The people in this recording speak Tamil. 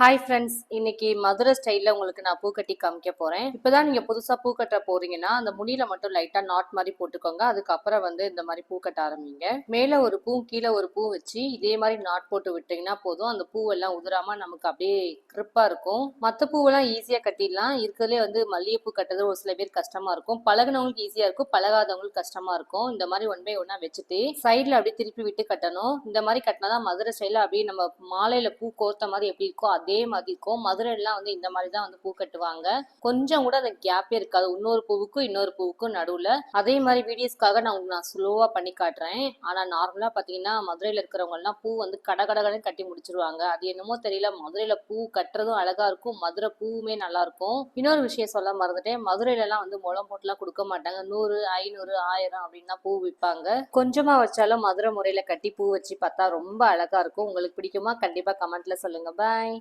ஹாய் ஃப்ரெண்ட்ஸ், இன்னைக்கு மதுரை ஸ்டைலில் உங்களுக்கு நான் பூ கட்டி காமிக்க போகிறேன். இப்போ தான் நீங்கள் புதுசாக பூ கட்ட போகிறீங்கன்னா அந்த முடியில் மட்டும் லைட்டாக நாட் மாதிரி போட்டுக்கோங்க. அதுக்கப்புறம் இந்த மாதிரி பூ கட்ட ஆரம்பிங்க. மேலே ஒரு பூ கீழே ஒரு பூ வச்சு இதே மாதிரி நாட் போட்டு விட்டிங்கன்னா போதும். அந்த பூவெல்லாம் உதிராமல் நமக்கு அப்படியே கிரிப்பாக இருக்கும். மற்ற பூவெல்லாம் ஈஸியாக கட்டிடலாம். இருக்கிறதுலே மல்லிகைப்பூ கட்டுறது ஒரு சில பேர் கஷ்டமாக இருக்கும். பழகினவங்களுக்கு ஈஸியாக இருக்கும், பழகாதவங்களுக்கு கஷ்டமாக இருக்கும். இந்த மாதிரி ஒன் பை ஒன்றா வச்சுட்டு சைடில் அப்படியே திருப்பி விட்டு கட்டணும். இந்த மாதிரி கட்டினா தான் மதுரை ஸ்டைலில் அப்படியே நம்ம மாலையில் பூ கோர்த்த மாதிரி எப்படி இருக்கோ அதே மாதிரி இருக்கும். மதுரைலாம் இந்த மாதிரி தான் பூ கட்டுவாங்க. கொஞ்சம் கூட அந்த கேப்பே இருக்காது இன்னொரு பூவுக்கும் இன்னொரு பூவுக்கும் நடுவுல. அதே மாதிரி வீடியோஸ்க்காக நான் ஸ்லோவா பண்ணி காட்டுறேன். ஆனா நார்மலா பாத்தீங்கன்னா மதுரையில இருக்கிறவங்க எல்லாம் பூ கடகடகடன்னு கட்டி முடிச்சிருவாங்க. அது என்னமோ தெரியல, மதுரையில பூ கட்டுறதும் அழகா இருக்கும், மதுரை பூவுமே நல்லா இருக்கும். இன்னொரு விஷயம் சொல்ல மறந்துட்டேன், மதுரையில எல்லாம் முளம் போட்டுலாம் கொடுக்க மாட்டாங்க. 100, 500, 1000 அப்படின்னு தான் பூ விற்பாங்க. கொஞ்சமா வச்சாலும் மதுரை முறையில கட்டி பூ வச்சு பார்த்தா ரொம்ப அழகா இருக்கும். உங்களுக்கு பிடிக்குமா? கண்டிப்பா கமெண்ட்ல சொல்லுங்க. பாய்.